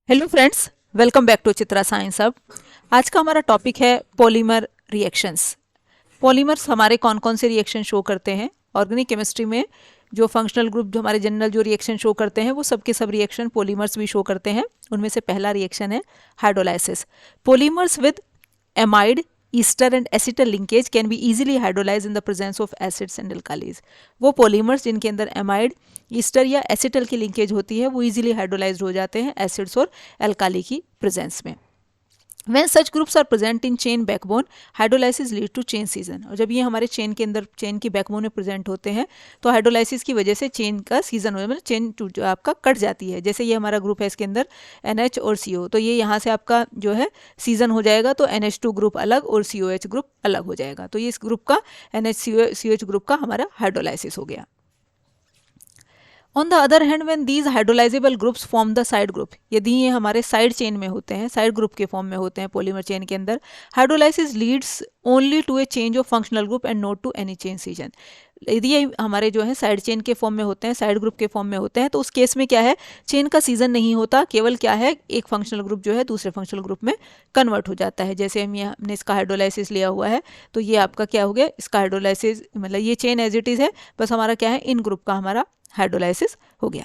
Hello friends, welcome back to Chitra science hub. आज का हमारा टॉपिक है पॉलीमर रिएक्शंस। पॉलीमर्स हमारे कौन कौन से रिएक्शन शो करते हैं ऑर्गेनिक केमिस्ट्री में। जो फंक्शनल ग्रुप जो हमारे जनरल जो रिएक्शन शो करते हैं वो सबके सब रिएक्शन पॉलीमर्स भी शो करते हैं। उनमें से पहला रिएक्शन है hydrolysis. Polymers with amide ester and acetal linkage can be easily hydrolyse in the presence of acids and alkalis. वो पॉलीमर्स जिनके अंदर एमाइड ईस्टर या एसिटल की लिंकेज होती है वो इजीली हाइड्रोलाइज हो जाते हैं एसिड्स और एल्काली की प्रेजेंस में। When such groups are present in chain backbone, hydrolysis lead to chain scission। और जब ये हमारे चेन के अंदर चेन की बैकबोन में प्रेजेंट होते हैं तो हाइड्रोलाइसिस की वजह से चेन का सीजन हो मतलब चेन जो आपका कट जाती है। जैसे ये हमारा ग्रुप है, इसके अंदर NH और CO, तो ये यहाँ से आपका जो है सीजन हो जाएगा तो NH2 ग्रुप अलग और COH ग्रुप अलग हो जाएगा। तो ये इस ग्रुप का NH-COH ग्रुप का हमारा हाइड्रोलाइसिस हो गया। On the other hand when these hydrolysable groups form the side group, यदि ये हमारे साइड चेन में होते हैं, साइड ग्रुप के फॉर्म में होते हैं पॉलीमर चेन के अंदर, hydrolysis leads only to a change of functional group and not to any chain scission. यदि ये हमारे जो है साइड चेन के फॉर्म में होते हैं, साइड ग्रुप के फॉर्म में होते हैं, तो उस केस में क्या है, चेन का सीजन नहीं होता, केवल क्या है एक फंक्शनल ग्रुप जो है दूसरे फंक्शनल ग्रुप में कन्वर्ट हो जाता है। जैसे हमने इसका हाइड्रोलाइसिस लिया हुआ है तो ये आपका क्या हो गया, इसका हाइड्रोलाइसिस मतलब ये चेन एज इट इज़ है, बस हमारा क्या है इन ग्रुप का हमारा हाइड्रोलाइसिस हो गया।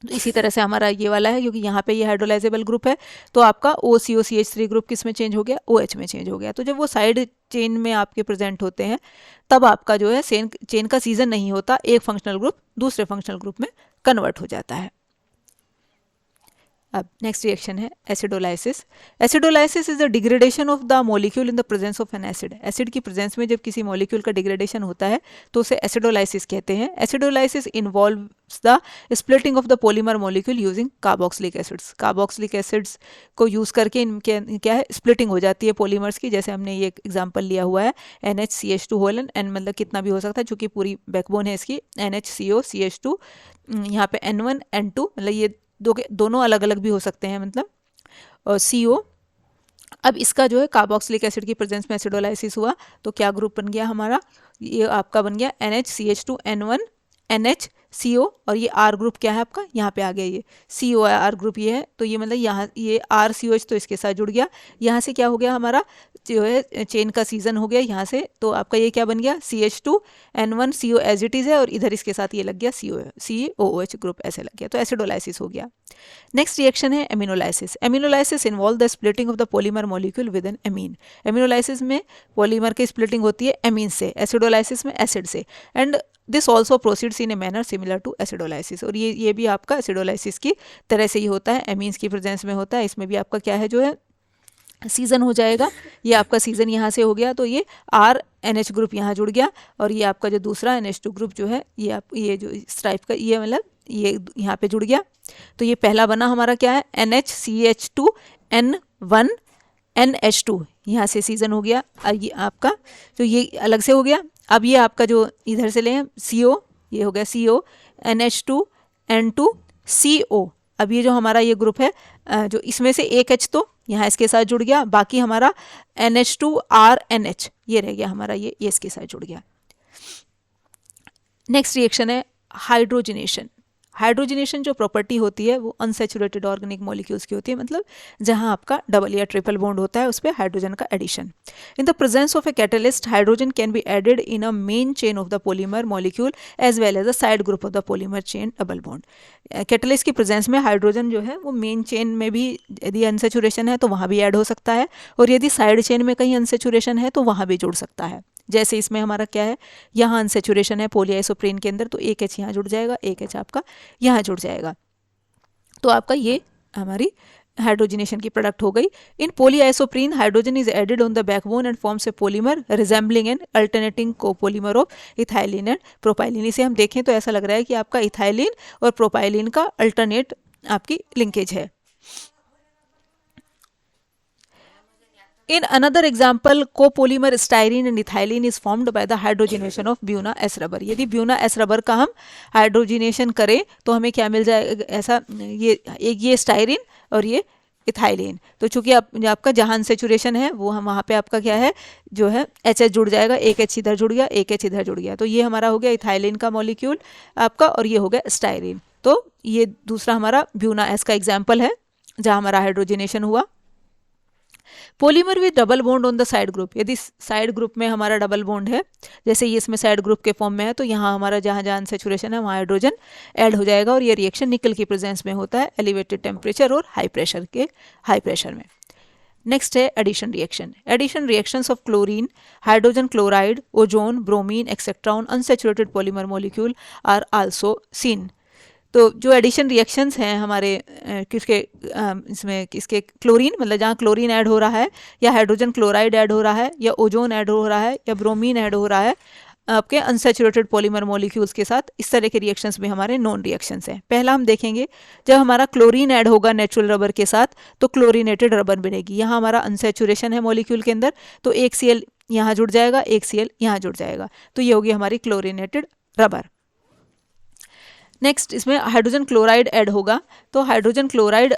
तो इसी तरह से हमारा ये वाला है क्योंकि यहाँ पे ये हाइड्रोलाइजेबल ग्रुप है तो आपका OCOCH3 ग्रुप किस में चेंज हो गया, OH में चेंज हो गया। तो जब वो साइड चेन में आपके प्रेजेंट होते हैं तब आपका जो है चेन का सीजन नहीं होता, एक फंक्शनल ग्रुप दूसरे फंक्शनल ग्रुप में कन्वर्ट हो जाता है। अब नेक्स्ट रिएक्शन है acidolysis. Acidolysis is the degradation of the molecule in the presence of an acid. Acid की प्रेजेंस में जब किसी मॉलिक्यूल का डिग्रेडेशन होता है तो उसे एसिडोलाइसिस कहते हैं। Acidolysis involves the splitting of the polymer molecule using carboxylic acids. Carboxylic acids को यूज करके इनके क्या है स्प्लिटिंग हो जाती है पॉलीमर्स की। जैसे हमने ये एग्जाम्पल लिया हुआ है NHCH2 होलन एन, मतलब कितना भी हो सकता है चूंकि पूरी बैकबोन है इसकी, NHCOCH2, यहाँ पे N1 N2 मतलब ये दोनों अलग अलग भी हो सकते हैं, मतलब CO। अब इसका जो है कार्बोक्सिलिक एसिड की प्रेजेंस में एसिडोलाइसिस हुआ तो क्या ग्रुप बन गया हमारा, ये आपका बन गया NHCH2 N1 NHCO, और ये R ग्रुप क्या है आपका, यहाँ पे आ गया ये COR ग्रुप ये है। तो ये मतलब यहाँ ये RCOH तो इसके साथ जुड़ गया, यहाँ से क्या हो गया हमारा जो है चेन का सीजन हो गया यहाँ से, तो आपका ये क्या बन गया CH2 N1 CO as it is है, और इधर इसके साथ ये लग गया COOH ग्रुप ऐसे लग गया, तो एसिडोलाइसिस हो गया। नेक्स्ट रिएक्शन है aminolysis. Aminolysis involve the splitting of the polymer molecule with an amine. Aminolysis में पॉलीमर की स्प्लिटिंग होती है एमीन से, एसिडोलाइसिस में एसिड से, and this also proceeds in a manner similar to acidolysis. और ये भी आपका एसिडोलाइसिस की तरह से ही होता है, एमीन्स की प्रेजेंस में होता है। इसमें भी आपका क्या है जो है सीजन हो जाएगा, ये आपका सीजन यहाँ से हो गया तो ये RNH ग्रुप यहाँ जुड़ गया, और ये आपका जो दूसरा NH2 ग्रुप जो है ये आप ये जो इस टाइप का ये मतलब ये यहाँ पे जुड़ गया। तो ये पहला बना हमारा क्या है NHCH2 N1 NH2, यहाँ से सीजन हो गया। ये आपका तो ये अलग से हो गया। अब ये आपका जो इधर से लें CO, ये हो गया CO NH2 N2 CO। अब ये जो हमारा ये ग्रुप है जो इसमें से एक H तो यहाँ इसके साथ जुड़ गया, बाकी हमारा NH2RNH ये रह गया हमारा, ये इसके साथ जुड़ गया। नेक्स्ट रिएक्शन है हाइड्रोजिनेशन। हाइड्रोजिनेशन जो प्रॉपर्टी होती है वो अनसेचुरेटेड ऑर्गेनिक मॉलिक्यूल्स की होती है, मतलब जहां आपका डबल या ट्रिपल बॉन्ड होता है उस पर हाइड्रोजन का addition. In the presence of a catalyst hydrogen can be added in a main chain of the polymer molecule as well as the side group of the polymer chain double bond. Catalyst की presence में hydrogen जो है वो main chain में भी यदि unsaturation है तो वहाँ भी ऐड हो सकता है, और यदि साइड चेन में कहीं अनसेचुरेशन है तो वहाँ भी जुड़ सकता है। जैसे इसमें हमारा क्या है, यहाँ अनसेचुरेशन है पॉलीआइसोप्रीन के अंदर तो एक H यहाँ जुड़ जाएगा, एक H आपका यहाँ जुड़ जाएगा, तो आपका ये हमारी हाइड्रोजिनेशन की प्रोडक्ट हो गई। In polyisoprene hydrogen is added on the backbone and forms a polymer resembling an alternating copolymer of ethylene and propylene. इसे हम देखें तो ऐसा लग रहा है कि आपका इथाइलिन और प्रोपाइलिन का अल्टरनेट आपकी लिंकेज है। In another example, copolymer styrene and ethylene is formed by the hydrogenation of Buena S rubber. यदि ब्यूना एस रबर का हम हाइड्रोजिनेशन करें तो हमें क्या मिल जाएगा, ऐसा ये स्टायरीन और ये इथाइलिन। तो चूंकि आपका जहाँ अनसेचुरेशन है वो हम वहाँ पे आपका क्या है जो है HH जुड़ जाएगा, एक H इधर जुड़ गया, एक H इधर जुड़ गया, तो ये हमारा हो गया इथाइलिन का मॉलिक्यूल आपका, और ये हो गया स्टायरीन। तो ये दूसरा हमारा ब्यूना एस का एग्जाम्पल है जहाँ हमारा हाइड्रोजनेशन हुआ। Polymer with double bond on the side group, यदि साइड ग्रुप में हमारा डबल बॉन्ड है, जैसे ये इसमें साइड ग्रुप के फॉर्म में है, तो यहाँ हमारा जहाँ जहाँ अनसैचुरेशन है वहाँ हाइड्रोजन ऐड हो जाएगा और ये रिएक्शन निकल की प्रेजेंस में होता है एलिवेटेड टेम्परेचर और हाई प्रेशर में। नेक्स्ट है addition reaction. Addition reactions of chlorine, hydrogen chloride, ozone, bromine etcetera on unsaturated polymer molecule are also seen. तो जो एडिशन रिएक्शंस हैं हमारे इसमें किसके, क्लोरीन, मतलब जहाँ क्लोरीन ऐड हो रहा है, या हाइड्रोजन क्लोराइड ऐड हो रहा है, या ओजोन ऐड हो रहा है, या ब्रोमीन ऐड हो रहा है आपके अनसैचुरेटेड पॉलीमर मॉलिक्यूल्स के साथ, इस तरह के रिएक्शंस भी हमारे नॉन रिएक्शंस हैं। पहला हम देखेंगे, जब हमारा क्लोरीन ऐड होगा नेचुरल रबर के साथ तो क्लोरीनेटेड रबर बनेगी। यहाँ हमारा अनसैचुरेशन है मॉलिक्यूल के अंदर, तो एक Cl यहाँ जुड़ जाएगा, एक Cl यहाँ जुड़ जाएगा, तो ये होगी हमारी क्लोरीनेटेड रबर। नेक्स्ट इसमें हाइड्रोजन क्लोराइड ऐड होगा, तो हाइड्रोजन क्लोराइड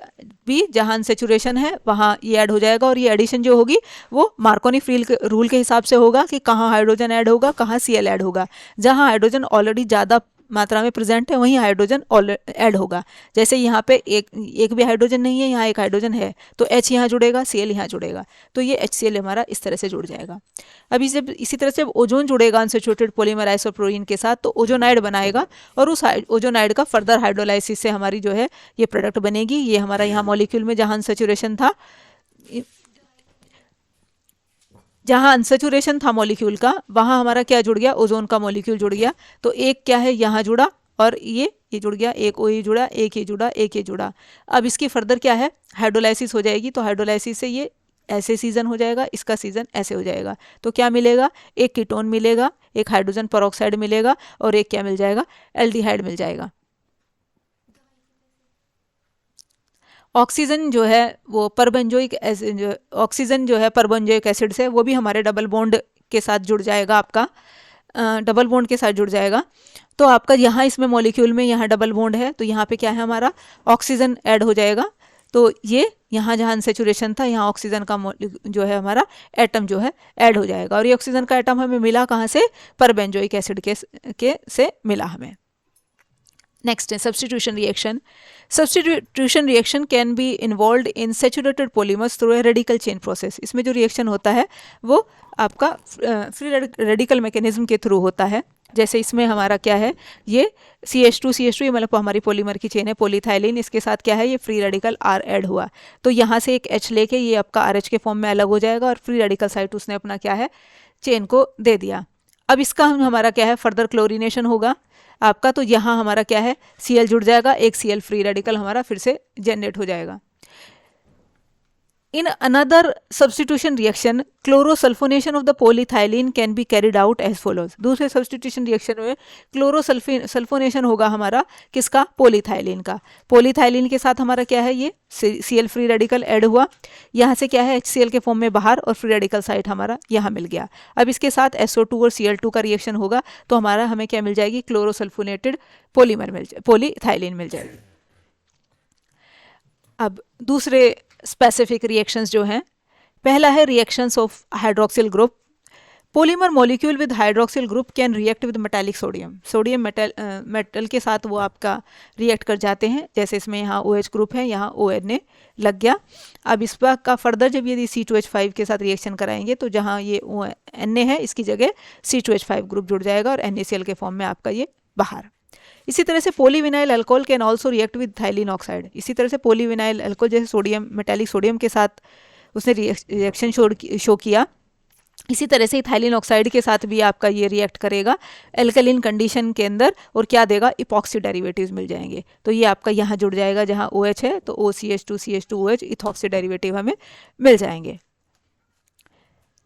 भी जहाँ अनसैचुरेशन है वहाँ ये ऐड हो जाएगा, और ये एडिशन जो होगी वो मार्कोनी रूल के हिसाब से होगा कि कहाँ हाइड्रोजन ऐड होगा, कहाँ Cl ऐड होगा। जहाँ हाइड्रोजन ऑलरेडी ज़्यादा मात्रा में प्रेजेंट है वहीं हाइड्रोजन ऐड होगा। जैसे यहाँ पे एक भी हाइड्रोजन नहीं है, यहाँ एक हाइड्रोजन है, तो H यहाँ जुड़ेगा, Cl यहाँ जुड़ेगा, तो ये HCl हमारा इस तरह से जुड़ जाएगा। अभी जब इसी तरह से जब ओजोन जुड़ेगा अनसैचुरेटेड पॉलीमर आइसोप्रोइन के साथ, तो ओजोनाइड बनाएगा, और उस ओजोनाइड का फर्दर हाइड्रोलाइसिस से हमारी जो है ये प्रोडक्ट बनेगी। ये हमारा यहाँ मॉलिक्यूल में जहाँ अनसैचुरेशन था मॉलिक्यूल का, वहाँ हमारा क्या जुड़ गया, ओजोन का मॉलिक्यूल जुड़ गया। तो एक क्या है यहाँ जुड़ा, और ये जुड़ गया, एक ओ जुड़ा, एक ये जुड़ा, एक ये जुड़ा। अब इसकी फर्दर क्या है, हाइड्रोलाइसिस हो जाएगी, तो हाइड्रोलाइसिस से ये ऐसे सीजन हो जाएगा, इसका सीजन ऐसे हो जाएगा। तो क्या मिलेगा, एक कीटोन मिलेगा, एक हाइड्रोजन पेरोक्साइड मिलेगा, और एक क्या मिल जाएगा, एल्डिहाइड मिल जाएगा। ऑक्सीजन जो है वो परबेंजोइक एसिड, ऑक्सीजन जो है परबेंजोइक एसिड से, वो भी हमारे डबल बॉन्ड के साथ जुड़ जाएगा, आपका डबल बॉन्ड के साथ जुड़ जाएगा। तो आपका यहाँ इसमें मॉलिक्यूल में यहाँ डबल बॉन्ड है, तो यहाँ पे क्या है हमारा ऑक्सीजन ऐड हो जाएगा। तो ये यहाँ जहाँ अनसैचुरेशन था, यहाँ ऑक्सीजन का जो है हमारा एटम जो है ऐड हो जाएगा, और ये ऑक्सीजन का एटम हमें मिला कहाँ से, परबेंजोइक एसिड के से मिला हमें। नेक्स्ट है substitution reaction. Substitution reaction can be involve in saturated polymers through a radical chain process. इसमें जो रिएक्शन होता है वो आपका फ्री रेडिकल मैकेनिज्म के थ्रू होता है। जैसे इसमें हमारा क्या है, ये CH2 ये मतलब हमारी पॉलीमर की चेन है पॉलीथाइलिन, इसके साथ क्या है, ये फ्री रेडिकल R ऐड हुआ, तो यहाँ से एक H लेके ये आपका RH के फॉर्म में अलग हो जाएगा, और फ्री रेडिकल साइट उसने अपना क्या है चेन को दे दिया। अब इसका हमारा क्या है, फर्दर क्लोरीनेशन होगा आपका, तो यहाँ हमारा क्या है, Cl जुड़ जाएगा, एक Cl फ्री रेडिकल हमारा फिर से जनरेट हो जाएगा। In another substitution reaction, chlorosulfonation of the polyethylene can be carried out as follows. दूसरे substitution reaction में क्लोरोसल्फोनेशन होगा हमारा किसका, पोलीथाइलिन का। पोलीथाइलिन के साथ हमारा क्या है, ये Cl फ्री रेडिकल ऐड हुआ, यहाँ से क्या है HCl के फॉर्म में बाहर, और फ्री रेडिकल साइट हमारा यहाँ मिल गया। अब इसके साथ SO2 और Cl2 का रिएक्शन होगा, तो हमारा हमें क्या मिल जाएगी, क्लोरोसल्फोनेटेड पोलीथाइलिन मिल जाएगी। अब दूसरे स्पेसिफिक रिएक्शंस जो हैं, पहला है reactions of hydroxyl group. Polymer molecule with hydroxyl group can react with metallic sodium metal के साथ वो आपका रिएक्ट कर जाते हैं। जैसे इसमें यहाँ OH ग्रुप है, यहाँ ONA लग गया। अब इस बार का फर्दर जब यदि C2H5 के साथ रिएक्शन कराएंगे, तो जहाँ ये Na है इसकी जगह C2H5 ग्रुप जुड़ जाएगा, और NaCl के फॉर्म में आपका ये बाहर। इसी तरह से polyvinyl alcohol can also react with ethylene oxide. इसी तरह से पॉलीविनाइल अल्कोहल जैसे सोडियम मेटालिक सोडियम के साथ उसने रिएक्शन शो किया, इसी तरह से थाइलिन ऑक्साइड के साथ भी आपका ये रिएक्ट करेगा एल्कलिन कंडीशन के अंदर, और क्या देगा, इपॉक्सी डेरिवेटिव्स मिल जाएंगे। तो ये आपका यहाँ जुड़ जाएगा, जहाँ OH है तो OCH2CH2OH इथॉक्सी डेरिवेटिव हमें मिल जाएंगे।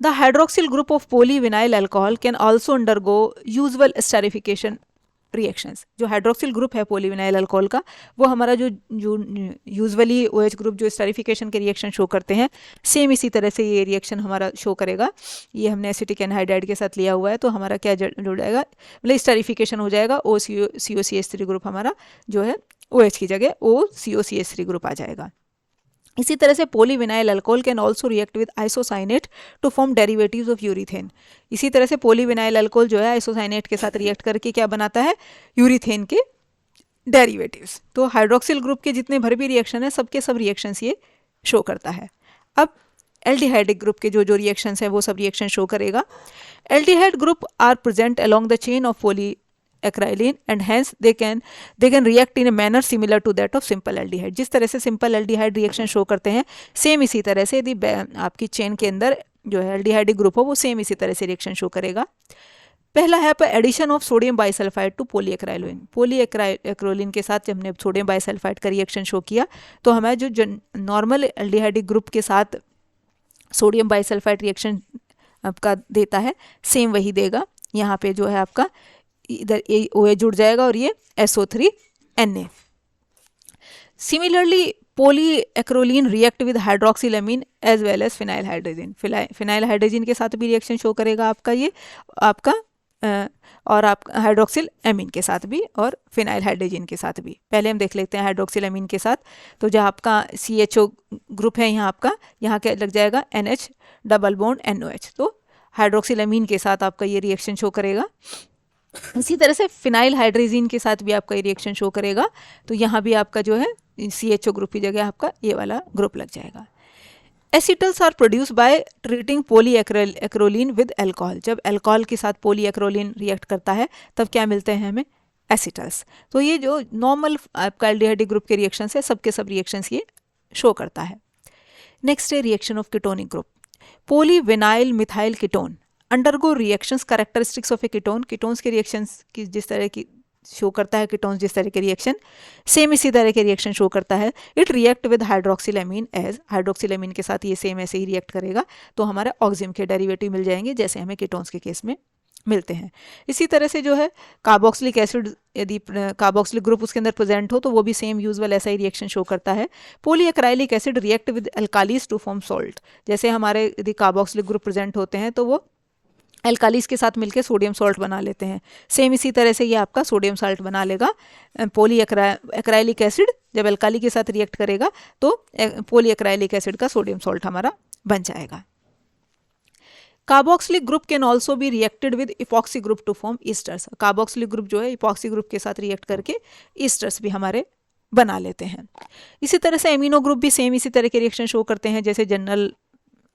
The hydroxyl group of polyvinyl alcohol can also undergo usual esterification reactions. जो हाइड्रोक्सिल ग्रुप है पॉलीविनाइल अल्कोहल का, वो हमारा जो यूजुअली OH ग्रुप जो स्टेरिफिकेशन के रिएक्शन शो करते हैं, सेम इसी तरह से ये रिएक्शन हमारा शो करेगा। ये हमने एसिटिक एनहाइड्राइड के साथ लिया हुआ है, तो हमारा क्या जुड़ जाएगा, मतलब स्टेरिफिकेशन हो जाएगा, OCOCH3 ग्रुप हमारा जो है OH की जगह OCOCH3 ग्रुप आ जाएगा। इसी तरह से polyvinyl alcohol can also react with isocyanate to form derivatives of urethane. इसी तरह से पॉलीविनाइल अल्कोहल जो है आइसोसाइनेट के साथ रिएक्ट करके क्या बनाता है, यूरिथेन के डेरिवेटिव्स। तो हाइड्रोक्सिल ग्रुप के जितने भर भी रिएक्शन है सबके सब रिएक्शंस ये शो करता है। अब एल्डिहाइडिक ग्रुप के जो जो रिएक्शंस हैं वो सब रिएक्शन शो करेगा। Aldehyde group are present along the chain of polyacrylene and hence they can react in a manner similar to that of simple aldehyde। जिस तरह से सिंपल एल्डिहाइड रिएक्शन शो करते हैं सेम इसी तरह से यदि आपकी चेन के अंदर जो है एल्डिहाइडिक ग्रुप हो वो सेम इसी तरह से रिएक्शन शो करेगा। पहला है पर addition of sodium bisulphite to polyacrolein. Polyacrolein के साथ जब हमने सोडियम बाइसल्फाइड का रिएक्शन शो किया तो हमें जो नॉर्मल एल्डिहाइडिक ग्रुप के साथ सोडियम बाइसल्फाइड रिएक्शन आपका देता है सेम वही देगा। यहाँ पे जो है आपका इधर OH जुड़ जाएगा और ये SO3Na। Similarly polyacrolein react with hydroxylamine as well as phenyl hydrogen. Phenyl hydrogen के साथ भी रिएक्शन शो करेगा आपका ये आपका और आप हाइड्रोक्सिल एमीन के साथ भी और फिनाइल हाइड्रोजन के साथ भी। पहले हम देख लेते हैं हाइड्रोक्सिल एमीन के साथ। तो जो आपका CHO ग्रुप है यहाँ आपका यहाँ क्या लग जाएगा NH डबल बॉन्ड NOH। तो हाइड्रोक्सिल एमीन के साथ आपका ये रिएक्शन शो करेगा। इसी तरह से फिनाइल हाइड्रोजन के साथ भी आपका ये रिएक्शन शो करेगा। तो यहाँ भी आपका जो है CHO ग्रुप की जगह आपका ये वाला ग्रुप लग जाएगा। Acetals are produce by treating polyacrolein with alcohol. जब अल्कोहल के साथ पोलीएक्रोलीन रिएक्ट करता है तब क्या मिलते हैं हमें एसिटल्स। तो ये जो नॉर्मल आपका एल्डिहाइडिक ग्रुप के रिएक्शंस है सबके सब रिएक्शंस ये शो करता है। नेक्स्ट है reaction of ketonic group. Polyvinyl methyl ketone undergo reactions characteristics of A ketone. Ketones के रिएक्शंस की जिस तरह की शो करता है कीटोन्स जिस तरह के रिएक्शन सेम इसी तरह के रिएक्शन शो करता है। It react with hydroxylamine as हाइड्रोक्सिलामीन के साथ ये सेम ऐसे ही रिएक्ट करेगा तो हमारे ऑक्सिम के डेरिवेटिव मिल जाएंगे जैसे हमें कीटोन्स के केस में मिलते हैं। इसी तरह से जो है कार्बोक्सिलिक एसिड यदि कार्बोक्सिलिक ग्रुप उसके अंदर प्रेजेंट हो तो वो भी सेम यूजुअल ऐसा ही रिएक्शन शो करता है। Polyacrylic acid react with alkalis to form salt. जैसे हमारे यदि कार्बोक्सिलिक ग्रुप प्रेजेंट होते हैं तो वो एल्कालीज के साथ मिलकर सोडियम सॉल्ट बना लेते हैं। सेम इसी तरह से ये आपका सोडियम सॉल्ट बना लेगा। पोलीएक्राइलिक एसिड जब एल्काली के साथ रिएक्ट करेगा तो पोलीएक्राइलिक एसिड का सोडियम सॉल्ट हमारा बन जाएगा। Carboxylic group can also be reacted with epoxy group to form esters. Carboxylic group जो है इपॉक्सी ग्रुप के साथ रिएक्ट करके ईस्टर्स भी हमारे बना लेते हैं। इसी तरह से एमिनो ग्रुप भी सेम इसी तरह के रिएक्शन शो करते हैं जैसे जनरल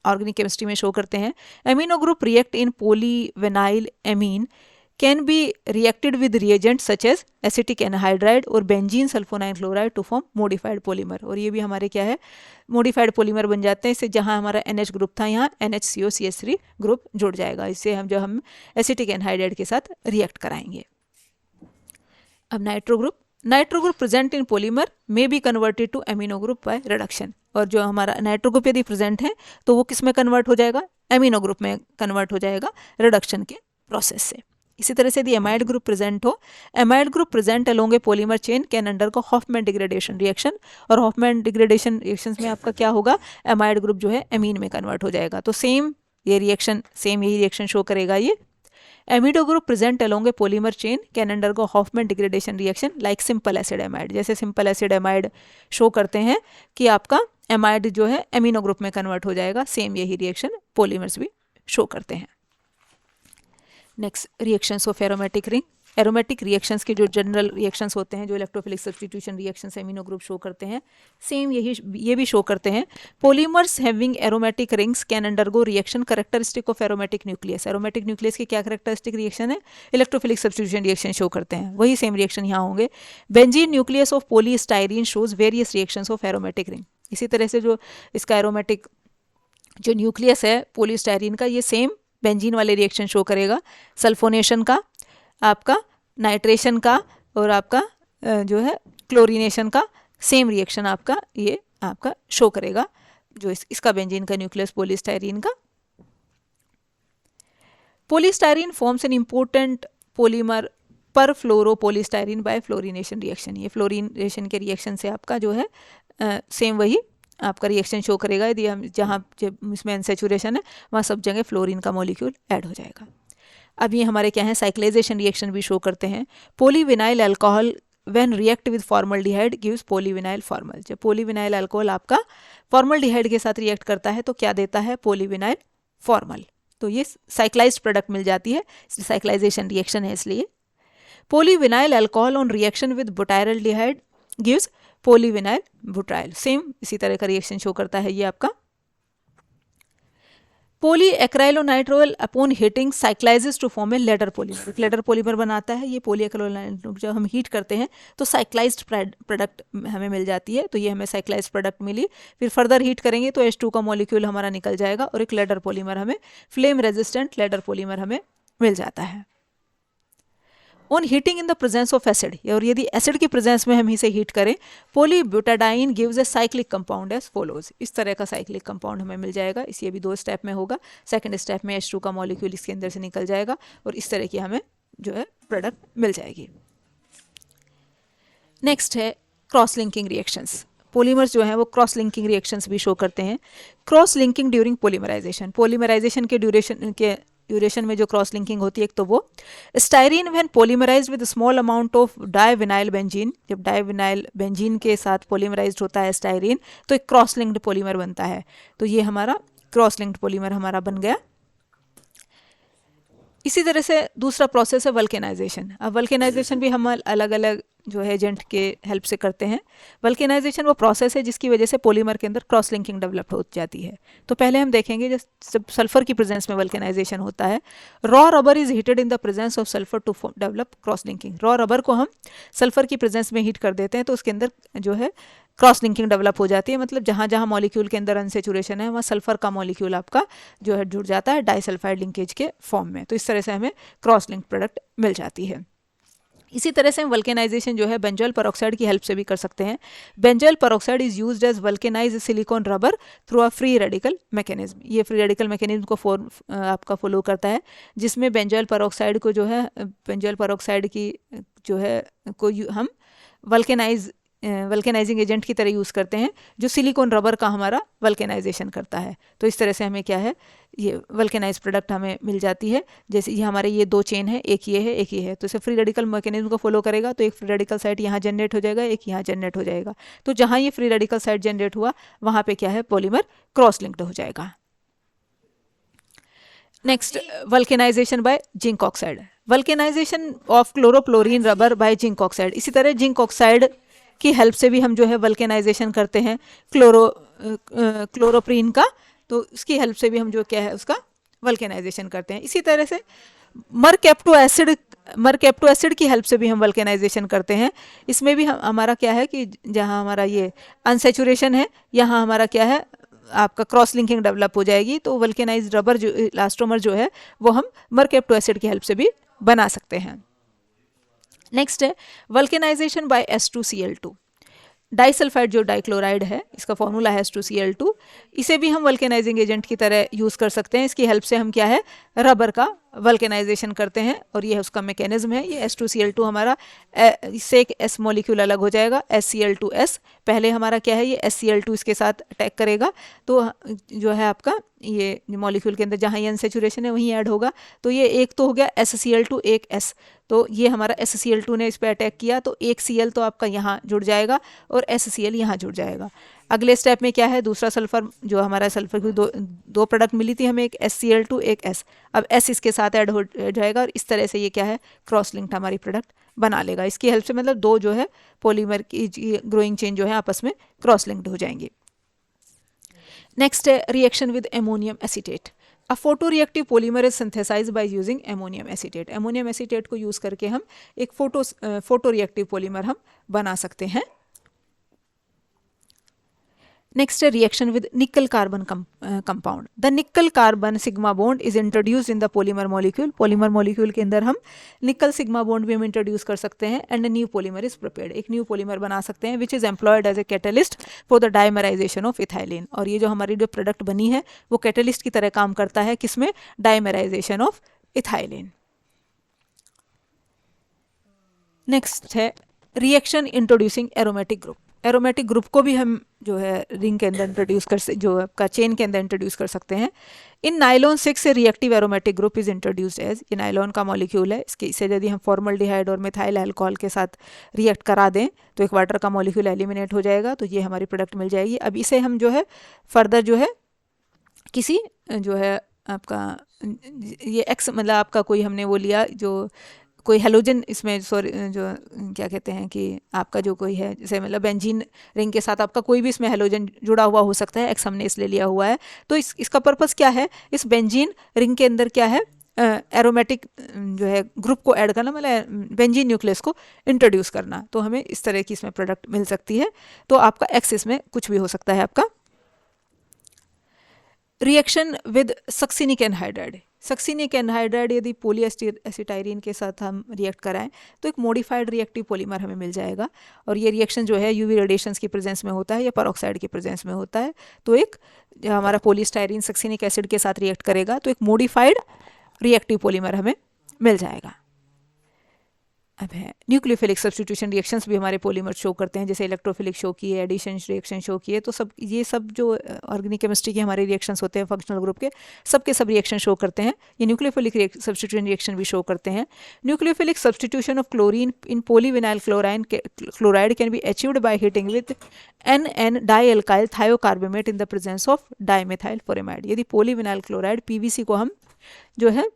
ऑर्गेनिक केमिस्ट्री में शो करते हैं। Amino group react in polyvinyl amine can be reacted with reagent such as acetic anhydride और benzene sulphonyl chloride to form modified polymer. और ये भी हमारे क्या है मॉडिफाइड पॉलीमर बन जाते हैं। इससे जहाँ हमारा NH ग्रुप था यहाँ NHCOCH3 ग्रुप जुड़ जाएगा। इससे हम एसिटिक एनहाइड्राइड के साथ रिएक्ट कराएंगे। अब nitro group present in polymer may be converted to amino group by reduction. और जो हमारा नाइट्रो ग्रुप यदि प्रेजेंट है तो वो किस में कन्वर्ट हो जाएगा एमिनो ग्रुप में कन्वर्ट हो जाएगा रिडक्शन के प्रोसेस से। इसी तरह से यदि एमाइड ग्रुप प्रेजेंट हो amide group present along a polymer chain can undergo Hofmann degradation reaction. और हॉफमैन डिग्रेडेशन रिएक्शंस में आपका क्या होगा एमाइड ग्रुप जो है एमीन में कन्वर्ट हो जाएगा। तो सेम यही रिएक्शन शो करेगा ये। Amido group present along a polymer chain can undergo Hofmann degradation reaction like simple acid amide. जैसे सिंपल एसिड एमाइड शो करते हैं कि आपका एमाइड जो है एमिनो ग्रुप में कन्वर्ट हो जाएगा। सेम यही रिएक्शन पॉलीमर्स भी शो करते हैं। Next reactions of aromatic ring. Aromatic reactions के जो जनरल रिएक्शंस होते हैं जो electrophilic substitution reactions amino group show करते हैं सेम ये भी शो करते हैं। Polymers having aromatic rings can undergo reaction characteristic of aromatic nucleus. Aromatic nucleus की क्या कैरेक्टरिस्टिक रिएक्शन है इलेक्ट्रोफिलिक सब्स्टिट्यूशन रिएक्शन शो करते हैं। वही सेम रिएक्शन यहाँ होंगे। Benzene nucleus of polystyrene shows various reactions of aromatic ring. इसी तरह से जो इसका एरोमेटिक जो न्यूक्लियस है पॉलीस्टाइरीन का ये सेम बेंजीन वाले रिएक्शन शो करेगा। सल्फोनेशन का आपका नाइट्रेशन का और आपका जो है क्लोरीनेशन का सेम रिएक्शन आपका ये आपका शो करेगा जो इसका बेंजीन का न्यूक्लियस पॉलीस्टाइरीन का। Polystyrene forms an important polymer पर फ्लोरोपोलीस्टाइरीन बाय फ्लोरिनेशन रिएक्शन। ये फ्लोरिनेशन के रिएक्शन से आपका जो है सेम वही आपका रिएक्शन शो करेगा। यदि हम जहाँ इसमें अनसेचुरेशन है वहाँ सब जगह फ्लोरीन का मॉलिक्यूल ऐड हो जाएगा। अब ये हमारे क्या है साइक्लाइजेशन रिएक्शन भी शो करते हैं। Polyvinyl alcohol when react with formaldehyde gives polyvinyl formal. जब पोलीविनाइल अल्कोहल आपका फॉर्मल्डिहाइड के साथ रिएक्ट करता है तो क्या देता है पोलीविनाइल फॉर्मल। तो ये साइक्लाइज्ड प्रोडक्ट मिल जाती है, साइक्लाइजेशन रिएक्शन है इसलिए। Polyvinyl alcohol on reaction with butyraldehyde gives polyvinyl butyryl. Same इसी तरह का रिएक्शन शो करता है ये आपका. Polyacrylonitrile upon heating cyclizes to form a ladder polymer. एक लेडर पॉलीमर बनाता है ये polyacrylonitrile. जब हम हीट करते हैं तो साइक्लाइज्ड प्रोडक्ट हमें मिल जाती है. तो ये हमें साइक्लाइज्ड प्रोडक्ट मिली. फिर फर्दर हीट करेंगे तो H2 का मॉलिक्यूल हमारा निकल जाएगा और एक लेडर पॉलीमर हमें, फ्लेम रेजिस्टेंट लेडर पॉलीमर हमें मिल जाता है. On heating in the presence of acid, और यदि एसिड की प्रेजेंस में हम इसे हीट करें, polybutadiene gives a cyclic compound as follows. इस तरह का साइक्लिक कंपाउंड हमें मिल जाएगा. इसी अभी 2 स्टेप में होगा. सेकंड स्टेप में H2 का मॉलिक्यूल इसके अंदर से निकल जाएगा और इस तरह की हमें जो है प्रोडक्ट मिल जाएगी. नेक्स्ट है क्रॉस लिंकिंग रिएक्शंस. पॉलीमर्स जो हैं वो क्रॉस लिंकिंग रिएक्शंस भी शो करते हैं. Cross linking during polymerisation. Polymerisation के ड्यूरेशन में जो क्रॉस लिंकिंग होती है, एक तो वो styrene when polymerised with small amount of divinyl benzene. जब डाइविनाइल बेंजीन के साथ पॉलीमराइज्ड होता है स्टाइरीन तो एक क्रॉस लिंक्ड पॉलीमर बनता है. तो ये हमारा क्रॉस लिंक्ड पॉलीमर हमारा बन गया. इसी तरह से दूसरा प्रोसेस है वल्केनाइजेशन. अब वल्केनाइजेशन भी हम अलग अलग जो है एजेंट के हेल्प से करते हैं. वल्केनाइजेशन वो प्रोसेस है जिसकी वजह से पॉलीमर के अंदर क्रॉस लिंकिंग डेवलप हो जाती है. तो पहले हम देखेंगे जब सल्फर की प्रेजेंस में वल्केनाइजेशन होता है, raw rubber is heated in the presence of sulphur to develop cross linking. Raw rubber को हम सल्फर की प्रेजेंस में हीट कर देते हैं तो उसके अंदर जो है क्रॉस लिंकिंग डेवलप हो जाती है. मतलब जहाँ जहाँ मॉलिक्यूल के अंदर अनसेचुरेशन है वहाँ सल्फर का मॉलिक्यूल आपका जो है जुड़ जाता है डाइसल्फाइड लिंकेज के फॉर्म में. तो इस तरह से हमें क्रॉस लिंक प्रोडक्ट मिल जाती है. इसी तरह से हम वल्केनाइजेशन जो है बेंजोइल पेरोक्साइड की हेल्प से भी कर सकते हैं. Benzoyl peroxide is used as vulcanize silicone rubber through a free radical mechanism. ये फ्री रेडिकल मैकेनिज्म को आपका फॉलो करता है जिसमें बेंजोइल पेरोक्साइड को जो है बेंजोइल पेरोक्साइड की जो है को हम वल्केनाइजिंग एजेंट की तरह यूज़ करते हैं जो सिलिकॉन रबर का हमारा वल्केनाइजेशन करता है. तो इस तरह से हमें क्या है ये वल्केनाइज प्रोडक्ट हमें मिल जाती है. जैसे ये हमारे ये 2 चेन है, एक ये है एक ये है. तो इसे फ्री रेडिकल मैकेनिज्म को फॉलो करेगा तो एक फ्री रेडिकल साइट यहाँ जनरेट हो जाएगा, एक यहाँ जनरेट हो जाएगा. तो जहाँ ये फ्री रेडिकल साइट जनरेट हुआ वहाँ पे क्या है पॉलीमर क्रॉस लिंक्ड हो जाएगा. Next vulcanisation by zinc oxide. Vulcanisation of chlorofluorine rubber by zinc oxide. इसी तरह जिंक ऑक्साइड की हेल्प से भी हम जो है वल्केनाइजेशन करते हैं क्लोरोप्रीन का. तो उसकी हेल्प से भी हम जो क्या है उसका वल्केनाइजेशन करते हैं. इसी तरह से मरकैप्टो एसिड की हेल्प से भी हम वल्केनाइजेशन करते हैं. इसमें भी हमारा क्या है कि जहाँ हमारा ये अनसेचुरेशन है यहाँ हमारा क्या है आपका क्रॉस लिंकिंग डेवलप हो जाएगी. तो वल्केनाइज्ड रबर जो इलास्टोमर जो है वो हम मरकैप्टो एसिड की हेल्प से भी बना सकते हैं. नेक्स्ट है वल्केनाइजेशन बाय H2Cl2. डाइसल्फाइड जो डाइक्लोराइड है इसका फॉर्मूला है H2Cl2. इसे भी हम वल्केनाइजिंग एजेंट की तरह यूज़ कर सकते हैं. इसकी हेल्प से हम क्या है रबर का वल्केनाइजेशन करते हैं और ये उसका मैकेनिज्म है. ये H2Cl2 हमारा इससे एक S मॉलिक्यूल अलग हो जाएगा HCl2S. पहले हमारा क्या है ये HCl2 इसके साथ अटैक करेगा तो जो है आपका ये मॉलिक्यूल के अंदर जहाँ ये अनसेचुरेशन है वहीं ऐड होगा. तो ये एक तो हो गया HCl2 एक S. तो ये हमारा HCl2 ने इस पर अटैक किया तो एक Cl तो आपका यहाँ जुड़ जाएगा और HCl यहाँ जुड़ जाएगा. अगले स्टेप में क्या है दूसरा सल्फर जो हमारा सल्फर की दो प्रोडक्ट मिली थी हमें, एक HCl2 एक S. अब S इसके साथ ऐड हो जाएगा और इस तरह से ये क्या है क्रॉस लिंक्ड हमारी प्रोडक्ट बना लेगा. इसकी हेल्प से मतलब 2 जो है पॉलीमर की ग्रोइंग चेन जो है आपस में क्रॉस लिंक्ड हो जाएंगे. नेक्स्ट है reaction with ammonium acetate. A photoreactive polymer is synthesised by using ammonium acetate. Ammonium acetate को यूज़ करके हम एक फोटोरिएक्टिव पॉलीमर हम बना सकते हैं. नेक्स्ट है रिएक्शन विद निकल कार्बन कंपाउंड. द निकल carbon sigma bond is introduce in the polymer molecule. Polymer molecule के अंदर हम निकल सिग्मा बॉन्ड भी हम इंट्रोड्यूस कर सकते हैं and new polymer is prepared. एक न्यू पॉलीमर बना सकते हैं which is employed as a catalyst for the dimerization of ethylene. और ये जो हमारी जो प्रोडक्ट बनी है वो कैटलिस्ट की तरह काम करता है किसमें डाइमराइजेशन ऑफ इथाइलिन. नेक्स्ट है reaction introducing aromatic group. Aromatic group को भी हम जो है रिंग के अंदर इंट्रोड्यूस जो आपका चेन के अंदर इंट्रोड्यूस कर सकते हैं. इन नाइलॉन 6 से reactive aromatic group is introduced as. ये नाइलॉन का मॉलिक्यूल है. इसे यदि हम फॉर्मल्डिहाइड और मिथाइल अल्कोहल के साथ रिएक्ट करा दें तो एक वाटर का मॉलिक्यूल एलिमिनेट हो जाएगा. तो ये हमारी प्रोडक्ट मिल जाएगी. अब इसे हम जो है फर्दर जो है किसी जो है आपका ये एक्स मतलब आपका कोई हमने वो लिया जो कोई हेलोजन इसमें जो क्या कहते हैं कि आपका जो कोई है, जैसे मतलब बेंजीन रिंग के साथ आपका कोई भी इसमें हेलोजन जुड़ा हुआ हो सकता है, एक्स हमने इसलिए लिया हुआ है। तो इसका पर्पस क्या है, इस बेंजीन रिंग के अंदर क्या है, एरोमेटिक जो है ग्रुप को ऐड करना, मतलब बेंजीन न्यूक्लियस को इंट्रोड्यूस करना। तो हमें इस तरह की इसमें प्रोडक्ट मिल सकती है। तो आपका एक्स इसमें कुछ भी हो सकता है आपका। Reaction with succinic anhydride, succinic anhydride यदि पॉलीएसिटाइरिन के साथ हम रिएक्ट कराएं तो एक मॉडिफाइड रिएक्टिव पॉलीमर हमें मिल जाएगा। और ये रिएक्शन जो है यूवी रेडिएशंस की प्रेजेंस में होता है या परऑक्साइड की प्रेजेंस में होता है। तो एक जो हमारा पॉलीस्टाइरिन सक्सिनिक एसिड के साथ रिएक्ट करेगा तो एक मॉडिफाइड रिएक्टिव पॉलीमर हमें मिल जाएगा। अब है न्यूक्लियोफिलिक सब्स्टिट्यूशन रिएक्शंस भी हमारे पॉलीमर शो करते हैं, जैसे इलेक्ट्रोफिलिक शो किए, एडिशन रिएक्शन शो किए। तो सब ये सब जो ऑर्गेनिक केमिस्ट्री के हमारे रिएक्शंस होते हैं फंक्शनल ग्रुप के, सब रिएक्शन शो करते हैं। ये न्यूक्लियोफिलिक सब्स्टिट्यूशन रिएक्शन भी शो करते हैं। Nucleophilic substitution of chlorine in polyvinyl chloride can be achieved by heating with NN dialkyl thiocarbamate in the presence of dimethyl formamide. यदि पॉलीविनाइल क्लोराइड PVC को हम जो है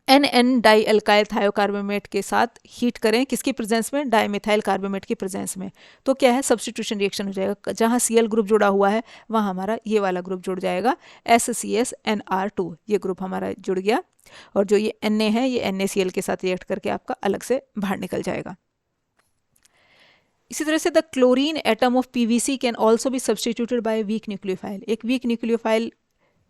NN डाइएल्काइल थायोकार्बोमेट के साथ हीट करें, किसकी प्रेजेंस में, डाइमेथाइल कार्बोमेट की प्रेजेंस में, तो क्या है, सब्स्टिट्यूशन रिएक्शन हो जाएगा। जहाँ Cl ग्रुप जुड़ा हुआ है वहाँ हमारा ये वाला ग्रुप जुड़ जाएगा, SCSNR2, ये ग्रुप हमारा जुड़ गया। और जो ये Na है ये NaCl के साथ रिएक्ट करके आपका अलग से बाहर निकल जाएगा। इसी तरह से the chlorine atom of PVC can also B substituted by weak nucleophile. एक वीक न्यूक्लियोफाइल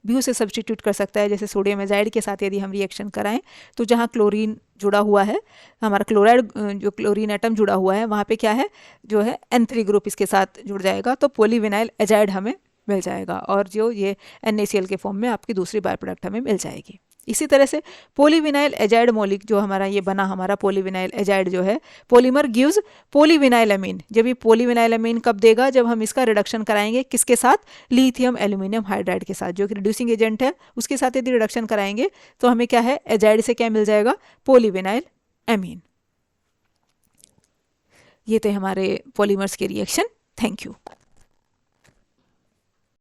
भी उसे सब्सटीट्यूट कर सकता है, जैसे सोडियम एजाइड के साथ यदि हम रिएक्शन कराएं तो जहाँ क्लोरीन जुड़ा हुआ है, हमारा क्लोराइड जो क्लोरीन एटम जुड़ा हुआ है वहाँ पे क्या है, जो है N3 ग्रुप इसके साथ जुड़ जाएगा, तो पॉलीविनाइल एजाइड हमें मिल जाएगा। और जो ये NaCl के फॉर्म में आपकी दूसरी बाय प्रोडक्ट हमें मिल जाएगी। इसी तरह से पॉलीविनाइल एजाइड मॉलिक जो हमारा ये बना, हमारा पॉलीविनाइल एजाइड जो है पॉलीमर गिव्स पॉलीविनाइल अमीन। जब ये पॉलीविनाइल अमीन कब देगा, जब हम इसका रिडक्शन कराएंगे किसके साथ, लिथियम एल्यूमिनियम हाइड्राइड के साथ, जो कि रिड्यूसिंग एजेंट है, उसके साथ यदि रिडक्शन कराएंगे तो हमें क्या है, एजाइड से क्या मिल जाएगा, पॉलीविनाइल अमीन। ये थे हमारे पॉलीमर्स के रिएक्शन। Thank you.